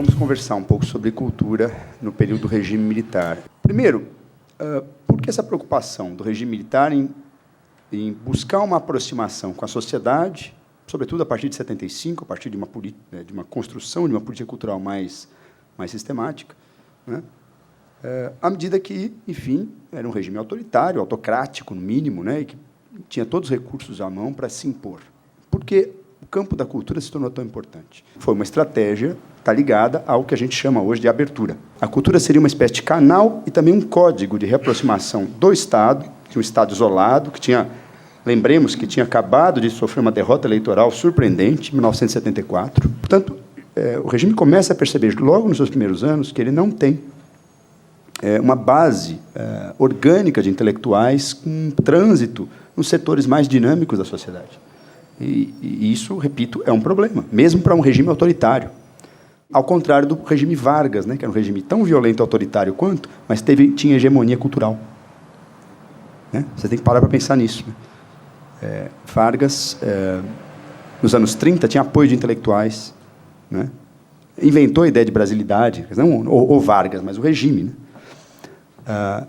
vamos conversar um pouco sobre cultura no período do regime militar. Primeiro, por que essa preocupação do regime militar em buscar uma aproximação com a sociedade, sobretudo a partir de 75, a partir de uma construção de uma política cultural mais sistemática, né? À medida que, enfim, era um regime autoritário, autocrático, no mínimo, né, e que tinha todos os recursos à mão para se impor. Por que o campo da cultura se tornou tão importante? Foi uma estratégia que está ligada ao que a gente chama hoje de abertura. A cultura seria uma espécie de canal e também um código de reaproximação do Estado, de um Estado isolado, que tinha, lembremos, que tinha acabado de sofrer uma derrota eleitoral surpreendente, em 1974. Portanto, o regime começa a perceber, logo nos seus primeiros anos, que ele não tem uma base orgânica de intelectuais com trânsito nos setores mais dinâmicos da sociedade. E isso, repito, é um problema, mesmo para um regime autoritário. Ao contrário do regime Vargas, né, que era um regime tão violento e autoritário quanto, mas tinha hegemonia cultural. Né? Você tem que parar para pensar nisso. Né? Vargas, nos anos 30, tinha apoio de intelectuais, né? Inventou a ideia de brasilidade, não o Vargas, mas o regime. Né?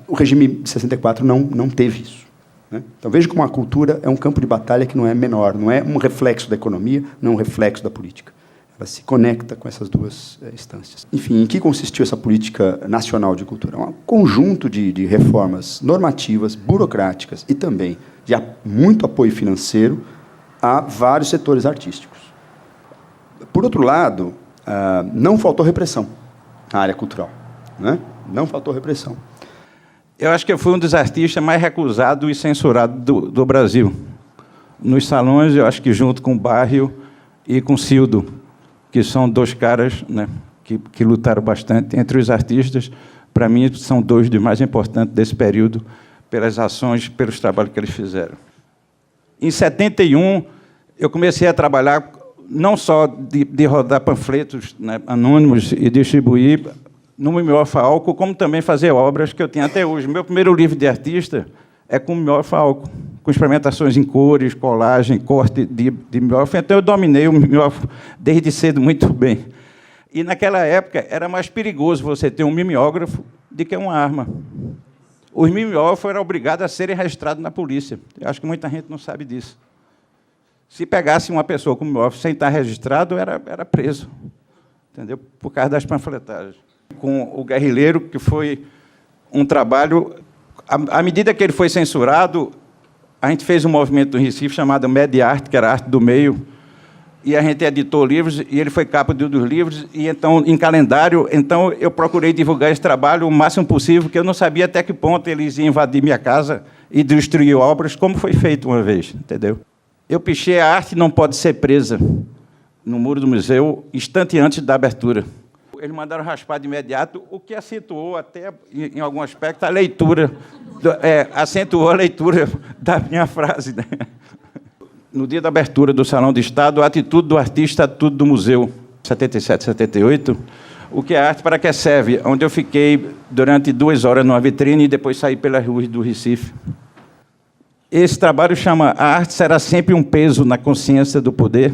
O regime de 64 não teve isso. Né? Então, veja como a cultura é um campo de batalha que não é menor, não é um reflexo da economia, não é um reflexo da política. Ela se conecta com essas duas instâncias. Enfim, em que consistiu essa política nacional de cultura? Um conjunto de reformas normativas, burocráticas e também de muito apoio financeiro a vários setores artísticos. Por outro lado, não faltou repressão na área cultural. Né? Não faltou repressão. Eu acho que eu fui um dos artistas mais recusados e censurados do Brasil. Nos salões, eu acho que junto com o Barrio e com o Cildo, que são dois caras, né, que lutaram bastante. Entre os artistas, para mim, são dois dos mais importantes desse período, pelas ações, pelos trabalhos que eles fizeram. Em 71, eu comecei a trabalhar não só de rodar panfletos, né, anônimos e distribuir no Mimiofa Álcool, como também fazer obras que eu tenho até hoje. Meu primeiro livro de artista é com Mimiofa Álcool, com experimentações em cores, colagem, corte de Mimiofa. Então, eu dominei o Mimiofa desde cedo muito bem. E, naquela época, era mais perigoso você ter um mimeógrafo do que uma arma. Os mimeógrafos eram obrigados a serem registrados na polícia. Eu acho que muita gente não sabe disso. Se pegasse uma pessoa com mimeógrafo sem estar registrado, era preso, entendeu? Por causa das panfletagens. Com o Guerrilheiro, que foi um trabalho... À medida que ele foi censurado, a gente fez um movimento no Recife chamado Mediarte, que era arte do meio, e a gente editou livros, e ele foi capa de um dos livros, e então, em calendário, então eu procurei divulgar esse trabalho o máximo possível, porque eu não sabia até que ponto eles iam invadir minha casa e destruir obras, como foi feito uma vez, entendeu? Eu pichei a arte não pode ser presa no muro do museu, instante antes da abertura. Eles mandaram raspar de imediato, o que acentuou até, em algum aspecto, a leitura, acentuou a leitura da minha frase. Né? No dia da abertura do Salão de Estado, a atitude do artista, a atitude do museu, 77, 78, o que é arte para que serve, onde eu fiquei durante 2 horas numa vitrine e depois saí pelas ruas do Recife. Esse trabalho chama A Arte Será Sempre um Peso na Consciência do Poder.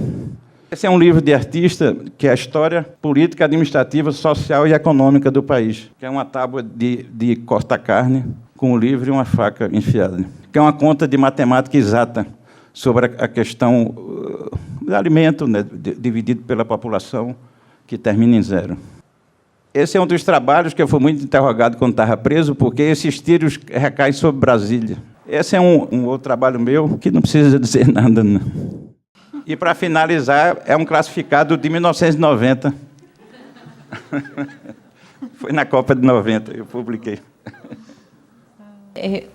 Esse é um livro de artista, que é a história política, administrativa, social e econômica do país, que é uma tábua de corta-carne com um livro e uma faca enfiada, que é uma conta de matemática exata sobre a questão do alimento, né, dividido pela população, que termina em 0. Esse é um dos trabalhos que eu fui muito interrogado quando estava preso, porque esses tiros recaem sobre Brasília. Esse é um outro trabalho meu que não precisa dizer nada, não. E, para finalizar, é um classificado de 1990. Foi na Copa de 90, eu publiquei.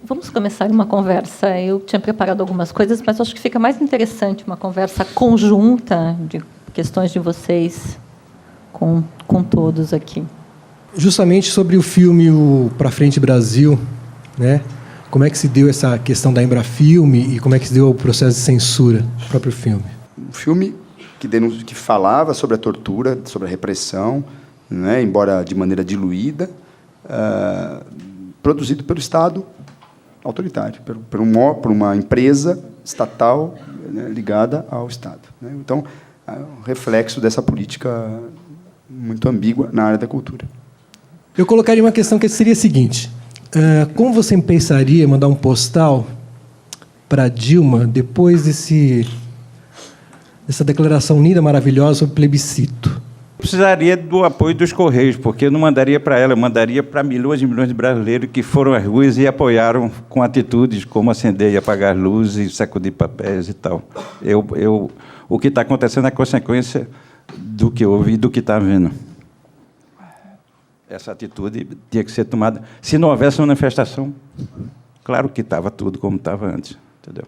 Vamos começar uma conversa. Eu tinha preparado algumas coisas, mas acho que fica mais interessante uma conversa conjunta de questões de vocês com todos aqui. Justamente sobre o filme O Pra Frente Brasil, né? Como é que se deu essa questão da Embrafilme e como é que se deu o processo de censura do próprio filme? Um filme que falava sobre a tortura, sobre a repressão, né, embora de maneira diluída, produzido pelo Estado autoritário, por uma empresa estatal, né, ligada ao Estado. Né? Então, é um reflexo dessa política muito ambígua na área da cultura. Eu colocaria uma questão que seria a seguinte: como você pensaria em mandar um postal para Dilma depois dessa declaração linda, maravilhosa sobre plebiscito? Precisaria do apoio dos Correios, porque eu não mandaria para ela, eu mandaria para milhões e milhões de brasileiros que foram às ruas e apoiaram com atitudes como acender e apagar luzes, sacudir papéis e tal. O que está acontecendo é consequência do que houve e do que está havendo. Essa atitude tinha que ser tomada. Se não houvesse manifestação, claro que estava tudo como estava antes, entendeu?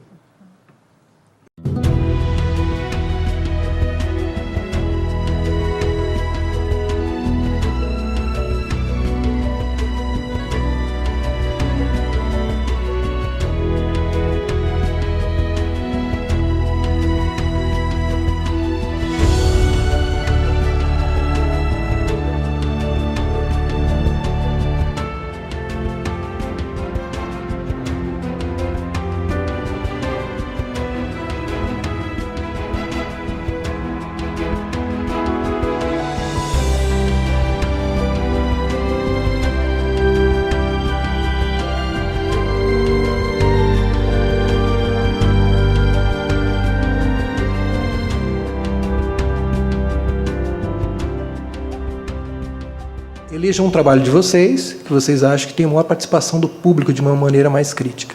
Elejam um trabalho de vocês, que vocês acham que tem maior participação do público de uma maneira mais crítica.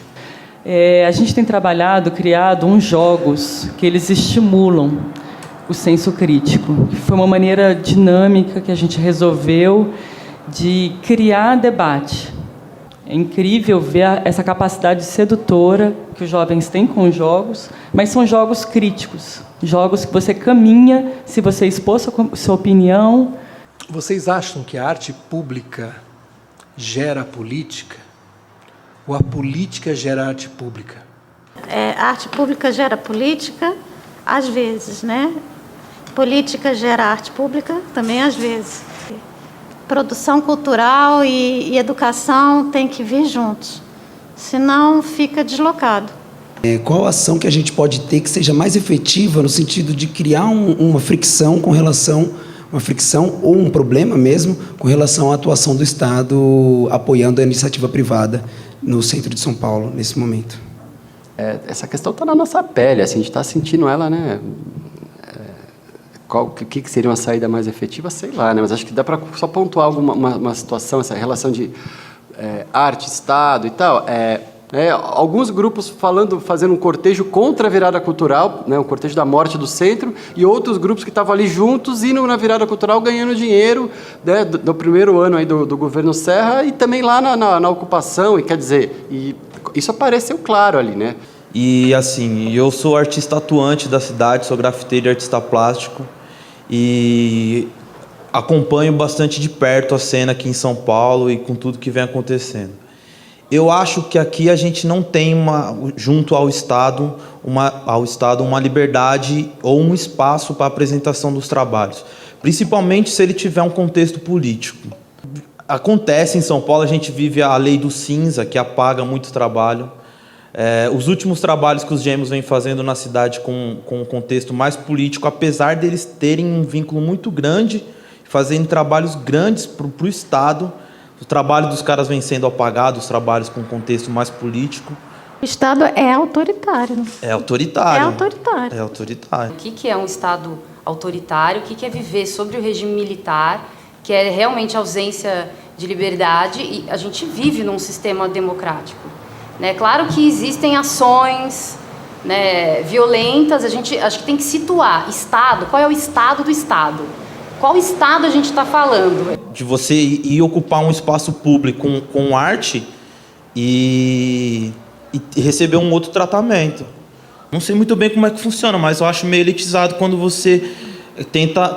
A gente tem criado uns jogos que eles estimulam o senso crítico. Foi uma maneira dinâmica que a gente resolveu de criar debate. É incrível ver essa capacidade sedutora que os jovens têm com os jogos, mas são jogos críticos, jogos que você caminha, se você expor sua opinião. Vocês acham que a arte pública gera a política? Ou a política gera a arte pública? A arte pública gera política, às vezes, né? Política gera arte pública, também às vezes. Produção cultural e educação têm que vir juntos, senão fica deslocado. Qual ação que a gente pode ter que seja mais efetiva no sentido de criar uma fricção com relação, uma fricção ou um problema mesmo com relação à atuação do Estado apoiando a iniciativa privada no centro de São Paulo nesse momento? Essa questão está na nossa pele, assim, a gente está sentindo ela, né? O que seria uma saída mais efetiva, sei lá, né? Mas acho que dá para só pontuar uma situação, essa relação de arte, Estado e tal. Alguns grupos fazendo um cortejo contra a virada cultural, né, um cortejo da morte do centro, e outros grupos que estavam ali juntos, indo na virada cultural, ganhando dinheiro, né, do primeiro ano aí do governo Serra, e também lá na ocupação, e quer dizer, isso apareceu claro ali, né? E assim, eu sou artista atuante da cidade, sou grafiteiro e artista plástico, e acompanho bastante de perto a cena aqui em São Paulo e com tudo que vem acontecendo. Eu acho que aqui a gente não tem, junto ao Estado, uma liberdade ou um espaço para a apresentação dos trabalhos, principalmente se ele tiver um contexto político. Acontece em São Paulo, a gente vive a lei do cinza, que apaga muito trabalho. Os últimos trabalhos que os gêmeos vêm fazendo na cidade com um contexto mais político, apesar deles terem um vínculo muito grande, fazendo trabalhos grandes para o Estado, o trabalho dos caras vem sendo apagado, os trabalhos com contexto mais político. O Estado é autoritário. É autoritário. É autoritário. É autoritário. O que é um Estado autoritário? O que é viver sobre o regime militar, que é realmente ausência de liberdade? E a gente vive num sistema democrático. Né? Claro que existem ações, né, violentas, a gente acho que tem que situar. Estado, qual é o estado do Estado? Qual estado a gente está falando? De você ir ocupar um espaço público com arte e receber um outro tratamento. Não sei muito bem como é que funciona, mas eu acho meio elitizado quando você tenta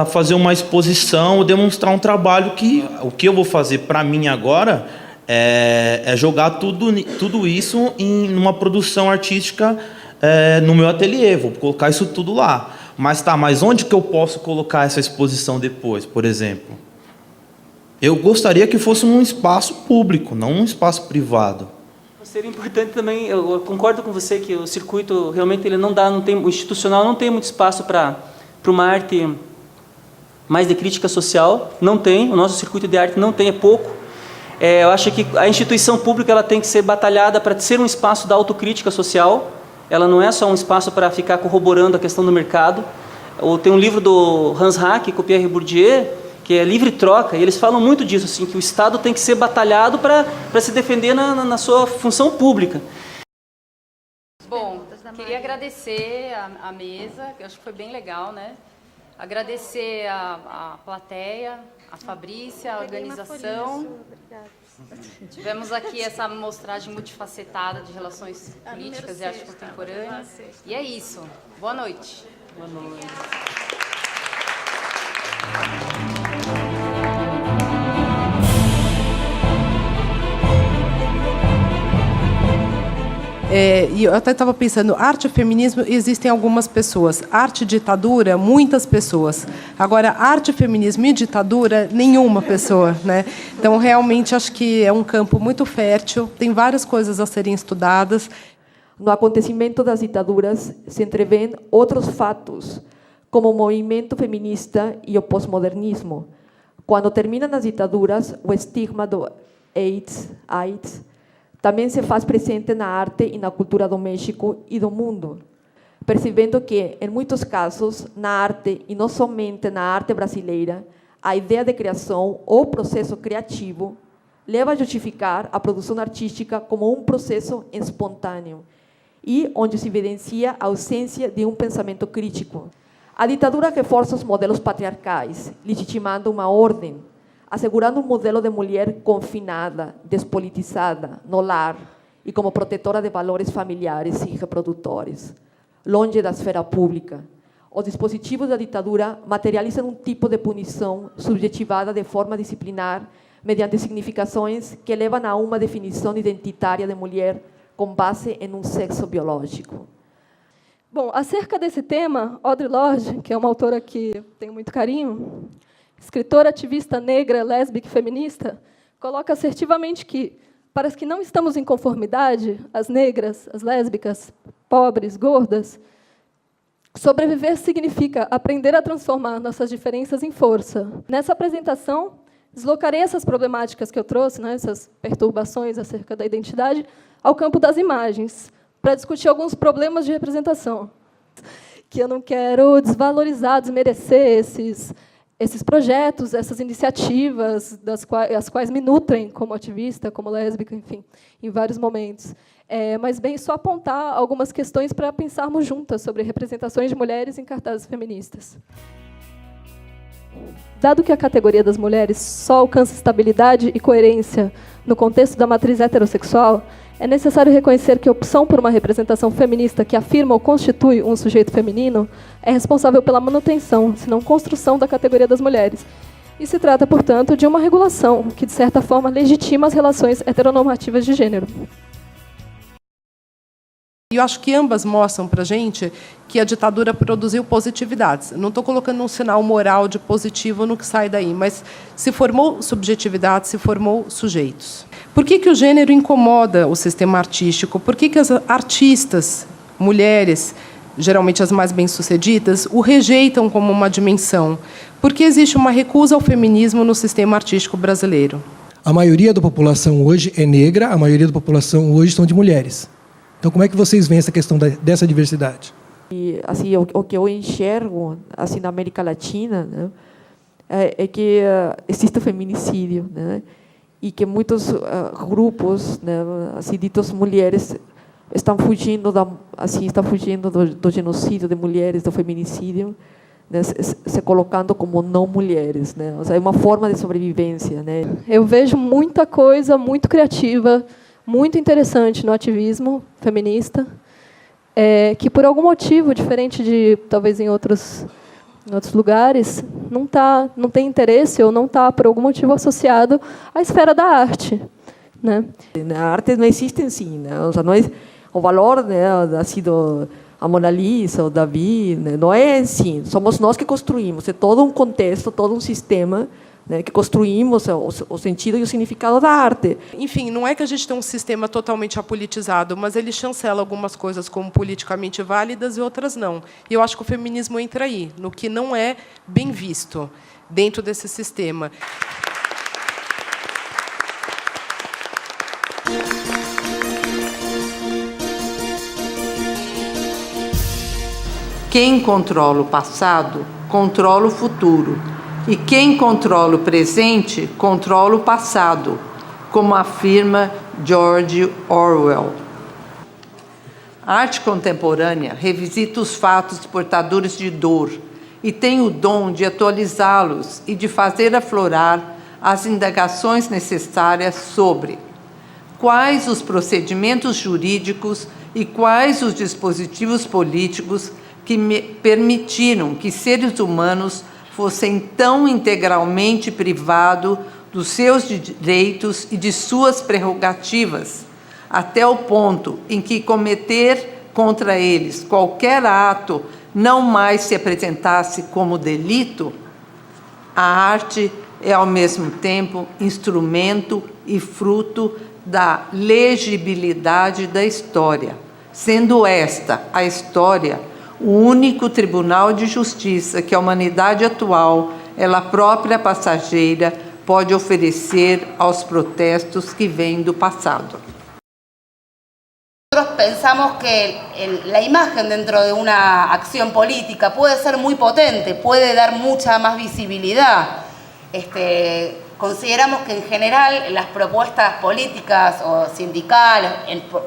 fazer uma exposição ou demonstrar um trabalho que o que eu vou fazer para mim agora é jogar tudo isso numa produção artística no meu ateliê, vou colocar isso tudo lá. Mas onde que eu posso colocar essa exposição depois, por exemplo? Eu gostaria que fosse um espaço público, não um espaço privado. Seria importante também, eu concordo com você que o circuito realmente ele o institucional não tem muito espaço para uma arte mais de crítica social, não tem, o nosso circuito de arte não tem, é pouco. Eu acho que a instituição pública ela tem que ser batalhada para ser um espaço da autocrítica social, ela não é só um espaço para ficar corroborando a questão do mercado. Tem um livro do Hans Hack, com Pierre Bourdieu, que é livre troca, e eles falam muito disso, assim, que o Estado tem que ser batalhado para se defender na sua função pública. Bom, queria agradecer a mesa, que eu acho que foi bem legal, né? Agradecer a plateia, a Fabrícia, a organização. Tivemos aqui essa amostragem multifacetada de relações políticas e arte contemporânea. E é isso. Boa noite. Boa noite. E eu até estava pensando, arte e feminismo existem algumas pessoas, arte e ditadura, muitas pessoas. Agora, arte, feminismo e ditadura, nenhuma pessoa, né? Então, realmente, acho que é um campo muito fértil, tem várias coisas a serem estudadas. No acontecimento das ditaduras se entrevêem outros fatos, como o movimento feminista e o pós-modernismo. Quando terminam as ditaduras, o estigma do AIDS também se faz presente na arte e na cultura do México e do mundo, percebendo que, em muitos casos, na arte, e não somente na arte brasileira, a ideia de criação ou processo criativo leva a justificar a produção artística como um processo espontâneo e onde se evidencia a ausência de um pensamento crítico. A ditadura reforça os modelos patriarcais, legitimando uma ordem, assegurando um modelo de mulher confinada, despolitizada, no lar e como protetora de valores familiares e reprodutores, longe da esfera pública. Os dispositivos da ditadura materializam um tipo de punição subjetivada de forma disciplinar mediante significações que levam a uma definição identitária de mulher com base em um sexo biológico. Bom, acerca desse tema, Audre Lorde, que é uma autora que eu tenho muito carinho, escritora, ativista negra, lésbica e feminista, coloca assertivamente que, para as que não estamos em conformidade, as negras, as lésbicas, pobres, gordas, sobreviver significa aprender a transformar nossas diferenças em força. Nessa apresentação, deslocarei essas problemáticas que eu trouxe, né, essas perturbações acerca da identidade, ao campo das imagens, para discutir alguns problemas de representação, que eu não quero desvalorizar, desmerecer esses projetos, essas iniciativas, as quais me nutrem como ativista, como lésbica, enfim, em vários momentos. Mas bem só apontar algumas questões para pensarmos juntas sobre representações de mulheres em cartazes feministas. Dado que a categoria das mulheres só alcança estabilidade e coerência no contexto da matriz heterossexual, é necessário reconhecer que a opção por uma representação feminista que afirma ou constitui um sujeito feminino é responsável pela manutenção, se não construção, da categoria das mulheres. E se trata, portanto, de uma regulação que, de certa forma, legitima as relações heteronormativas de gênero. E eu acho que ambas mostram para a gente que a ditadura produziu positividades. Não estou colocando um sinal moral de positivo no que sai daí, mas se formou subjetividade, se formou sujeitos. Por que o gênero incomoda o sistema artístico? Por que as artistas, mulheres, geralmente as mais bem-sucedidas, o rejeitam como uma dimensão? Porque existe uma recusa ao feminismo no sistema artístico brasileiro. A maioria da população hoje é negra, a maioria da população hoje são de mulheres. Então, como é que vocês veem essa questão dessa diversidade? E assim, o que eu enxergo assim na América Latina, né, é que existe o feminicídio, né, e que muitos grupos, né, assim ditos mulheres, estão fugindo do genocídio de mulheres, do feminicídio, né, se colocando como não mulheres, né? Ou seja, é uma forma de sobrevivência, né? Eu vejo muita coisa muito criativa, muito interessante no ativismo feminista, que por algum motivo, diferente de talvez em outros lugares, não tem interesse ou não está por algum motivo associado à esfera da arte, né? A arte não existe em si, né? Ou seja, não é o valor, né, assim, a Mona Lisa, o Davi, né, não é assim. Somos nós que construímos. É todo um contexto, todo um sistema, né, que construímos o sentido e o significado da arte. Enfim, não é que a gente tem um sistema totalmente apolitizado, mas ele chancela algumas coisas como politicamente válidas e outras não. E eu acho que o feminismo entra aí, no que não é bem visto. dentro desse sistema. Quem controla o passado, controla o futuro. E quem controla o presente, controla o passado, como afirma George Orwell. A arte contemporânea revisita os fatos portadores de dor e tem o dom de atualizá-los e de fazer aflorar as indagações necessárias sobre quais os procedimentos jurídicos e quais os dispositivos políticos que permitiram que seres humanos fossem tão integralmente privados dos seus direitos e de suas prerrogativas, até o ponto em que cometer contra eles qualquer ato não mais se apresentasse como delito. A arte é, ao mesmo tempo, instrumento e fruto da legibilidade da história, sendo esta, a história, o único tribunal de justiça que a humanidade atual, ela própria passageira, pode oferecer aos protestos que vêm do passado. Nosotros pensamos que la imagen dentro de una acción política puede ser muy potente, puede dar mucha más visibilidad. Consideramos que en general las propuestas políticas o sindicales,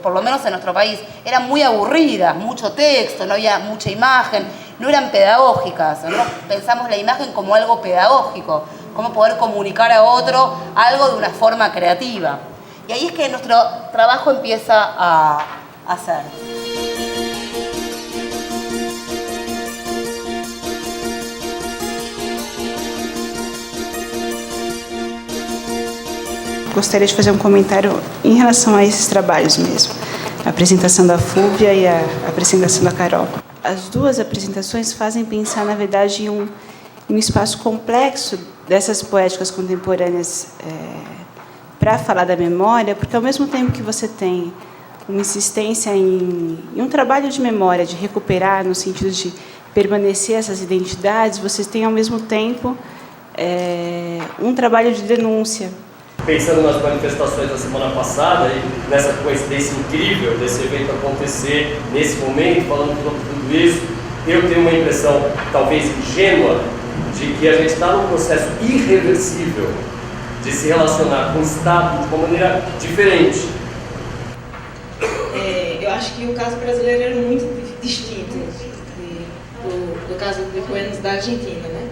por lo menos en nuestro país, eran muy aburridas, mucho texto, no había mucha imagen, no eran pedagógicas. Nosotros pensamos la imagen como algo pedagógico, cómo poder comunicar a otro algo de una forma creativa. Y ahí es que nuestro trabajo empieza a hacer. Gostaria de fazer um comentário em relação a esses trabalhos mesmo. A apresentação da Fúvia e a apresentação da Carol. As duas apresentações fazem pensar, na verdade, em um espaço complexo dessas poéticas contemporâneas para falar da memória, porque ao mesmo tempo que você tem uma insistência em um trabalho de memória, de recuperar, no sentido de permanecer essas identidades, você tem ao mesmo tempo um trabalho de denúncia. Pensando nas manifestações da semana passada e nessa coincidência incrível desse evento acontecer nesse momento, falando sobre tudo isso, eu tenho uma impressão, talvez ingênua, de que a gente está num processo irreversível de se relacionar com o Estado de uma maneira diferente. Eu acho que o caso brasileiro era muito distinto do caso de governos da Argentina, né?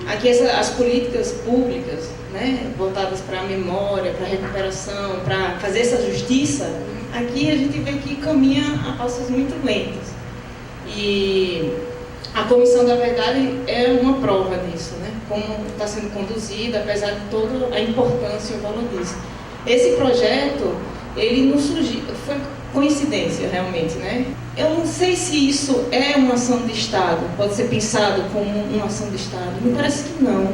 Aqui as políticas públicas, né, voltadas para a memória, para a recuperação, para fazer essa justiça, aqui a gente vê que caminha a passos muito lentos. E a Comissão da Verdade é uma prova disso, né? Como está sendo conduzida, apesar de toda a importância e o valor disso. Esse projeto, ele não surgiu, foi coincidência realmente, né? Eu não sei se isso é uma ação de Estado, pode ser pensado como uma ação de Estado. Me parece que não.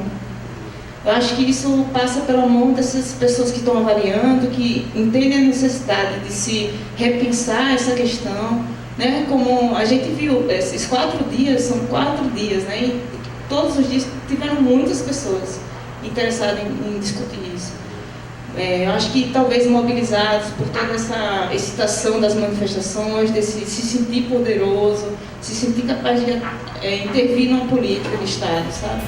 Eu acho que isso passa pela mão dessas pessoas que estão avaliando, que entendem a necessidade de se repensar essa questão, né? Como a gente viu, esses 4 dias, são 4 dias, né? E todos os dias tiveram muitas pessoas interessadas em discutir isso. Eu acho que talvez mobilizados por toda essa excitação das manifestações, desse se sentir poderoso, se sentir capaz de intervir numa política de Estado, sabe?